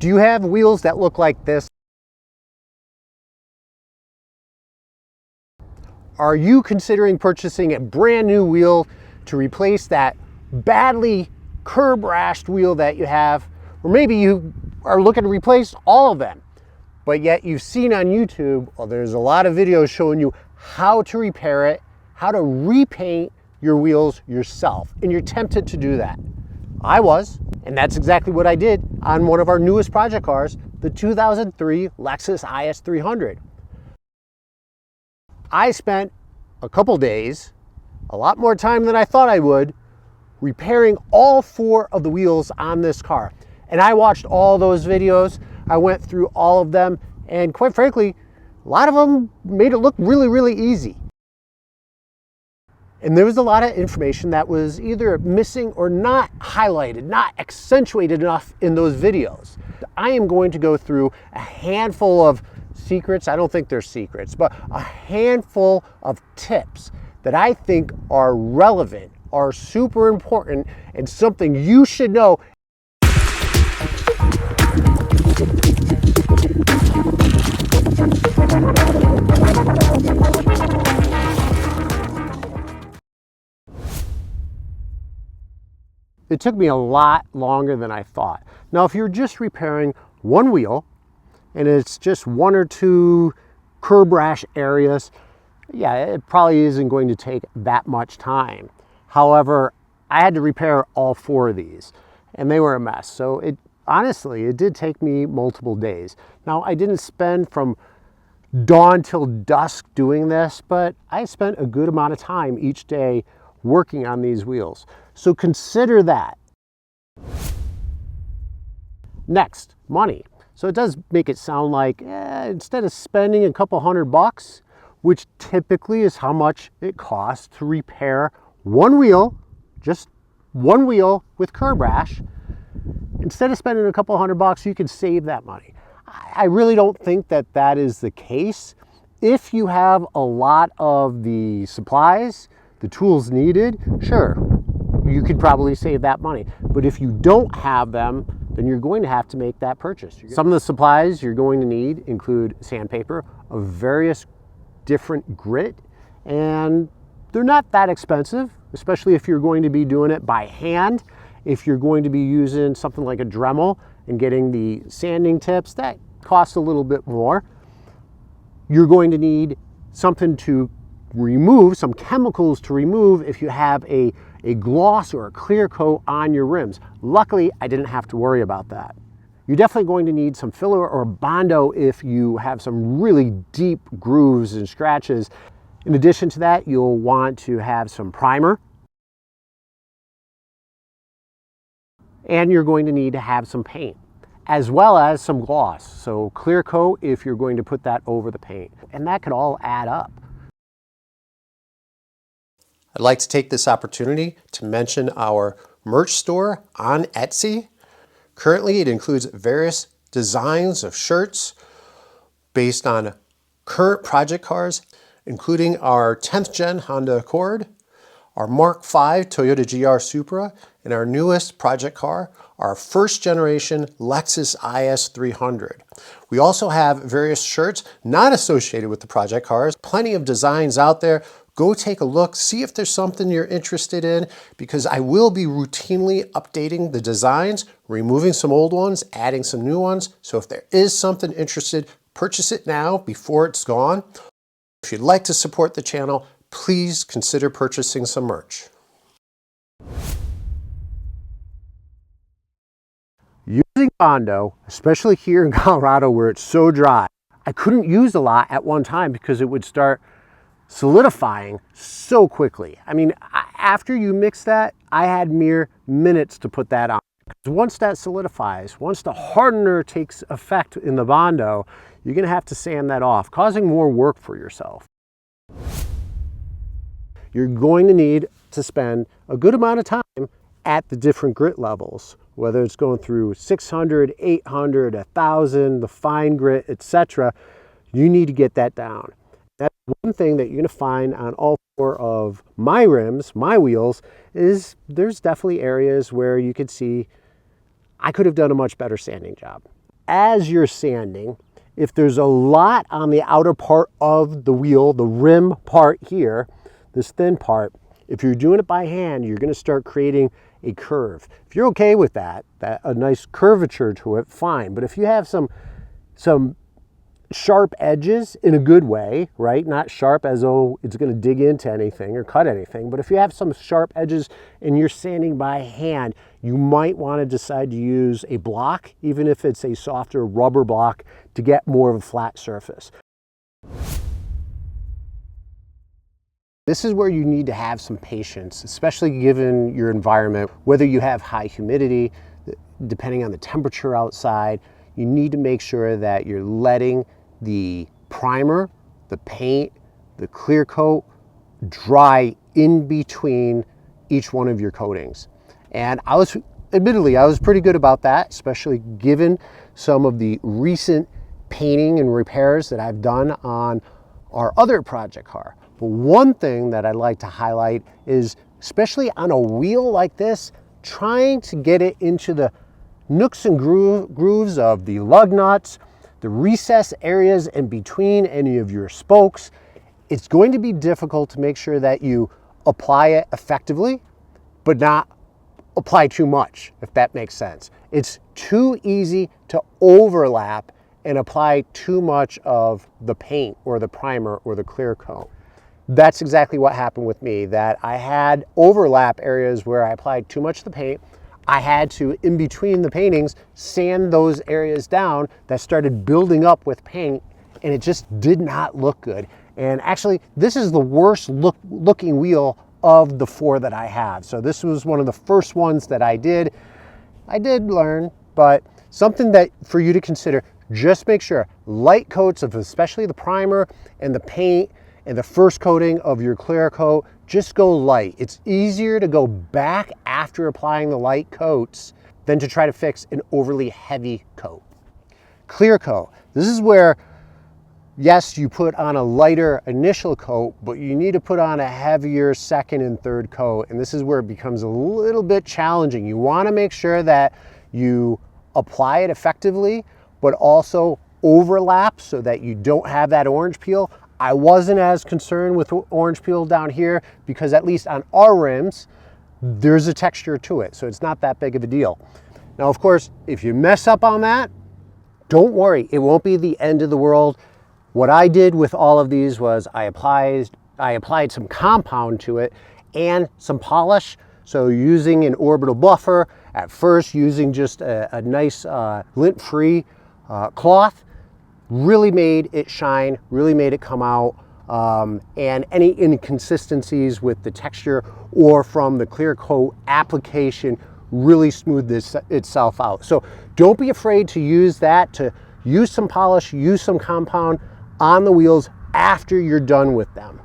Do you have wheels that look like this? Are you considering purchasing a brand new wheel to replace that badly curb rashed wheel that you have? Or maybe you are looking to replace all of them, but yet you've seen on YouTube, well, there's a lot of videos showing you how to repair it, how to repaint your wheels yourself, and you're tempted to do that. I was, and that's exactly what I did on one of our newest project cars, the 2003 Lexus IS300. I spent a couple days, a lot more time than I thought I would, repairing all 4 of the wheels on this car. And I watched all those videos, I went through all of them, and quite frankly, a lot of them made it look really, really easy. And there was a lot of information that was either missing or not highlighted, not accentuated enough in those videos. I am going to go through a handful of secrets, I don't think they're secrets, but a handful of tips that I think are relevant, are super important, and something you should know. It took me a lot longer than I thought. Now, if you're just repairing one wheel and it's just 1 or 2 curb rash areas, yeah, it probably isn't going to take that much time. However, I had to repair all 4 of these and they were a mess. So honestly, it did take me multiple days. Now, I didn't spend from dawn till dusk doing this, but I spent a good amount of time each day working on these wheels. So consider that. Next, money. So it does make it sound like instead of spending a couple $100, which typically is how much it costs to repair one wheel, just one wheel with curb rash, instead of spending a couple $100, you can save that money. I really don't think that that is the case. If you have a lot of the supplies, the tools needed, sure, you could probably save that money. But if you don't have them, then you're going to have to make that purchase. Some of the supplies you're going to need include sandpaper of various different grit, and they're not that expensive, especially if you're going to be doing it by hand. If you're going to be using something like a Dremel and getting the sanding tips, that costs a little bit more. You're going to need something to remove, some chemicals to remove if you have a gloss or a clear coat on your rims. Luckily, I didn't have to worry about that. You're definitely going to need some filler or Bondo if you have some really deep grooves and scratches. In addition to that, you'll want to have some primer. And you're going to need to have some paint, as well as some gloss. So clear coat if you're going to put that over the paint. And that could all add up. I'd like to take this opportunity to mention our merch store on Etsy. Currently, it includes various designs of shirts based on current project cars, including our 10th gen Honda Accord, our Mark V Toyota GR Supra, and our newest project car, our first generation Lexus IS300. We also have various shirts not associated with the project cars, plenty of designs out there. Go take a look, see if there's something you're interested in, because I will be routinely updating the designs, removing some old ones, adding some new ones. So if there is something interested, purchase it now before it's gone. If you'd like to support the channel, please consider purchasing some merch. Using Bondo, especially here in Colorado where it's so dry, I couldn't use a lot at one time because it would start solidifying so quickly. I mean, after you mix that, I had mere minutes to put that on. Once that solidifies, once the hardener takes effect in the Bondo, you're gonna have to sand that off, causing more work for yourself. You're going to need to spend a good amount of time at the different grit levels, whether it's going through 600, 800, 1000, the fine grit, etc. You need to get that down. That's one thing that you're going to find on all 4 of my rims, my wheels, is there's definitely areas where you could see I could have done a much better sanding job. as you're sanding, if there's a lot on the outer part of the wheel, the rim part here, this thin part, if you're doing it by hand, you're going to start creating a curve. If you're okay with that, a nice curvature to it, fine. But if you have some sharp edges in a good way, right? Not sharp as though it's going to dig into anything or cut anything, but if you have some sharp edges and you're sanding by hand, you might want to decide to use a block, even if it's a softer rubber block, to get more of a flat surface. This is where you need to have some patience, especially given your environment, whether you have high humidity, depending on the temperature outside. You need to make sure that you're letting the primer, the paint, the clear coat dry in between each one of your coatings. And admittedly, I was pretty good about that, especially given some of the recent painting and repairs that I've done on our other project car. But one thing that I'd like to highlight is, especially on a wheel like this, trying to get it into the nooks and grooves of the lug nuts, the recess areas in between any of your spokes. It's going to be difficult to make sure that you apply it effectively, but not apply too much, if that makes sense. It's too easy to overlap and apply too much of the paint or the primer or the clear coat. That's exactly what happened with me, that I had overlap areas where I applied too much of the paint. I had to, in between the paintings, sand those areas down that started building up with paint, and it just did not look good. And actually, this is the worst looking wheel of the 4 that I have. So this was one of the first ones that I did. I did learn, but something that for you to consider, just make sure light coats of especially the primer and the paint and the first coating of your clear coat, just go light. It's easier to go back after applying the light coats than to try to fix an overly heavy coat. Clear coat. This is where, yes, you put on a lighter initial coat, but you need to put on a heavier second and third coat. And this is where it becomes a little bit challenging. You want to make sure that you apply it effectively, but also overlap so that you don't have that orange peel. I wasn't as concerned with orange peel down here because at least on our rims, there's a texture to it, so it's not that big of a deal. Now, of course, if you mess up on that, don't worry, it won't be the end of the world. What I did with all of these was I applied some compound to it and some polish. So using an orbital buffer, at first using just a nice lint-free cloth, really made it shine, really made it come out, and any inconsistencies with the texture or from the clear coat application really smoothed itself out. So don't be afraid to use that, to use some polish, use some compound on the wheels after you're done with them.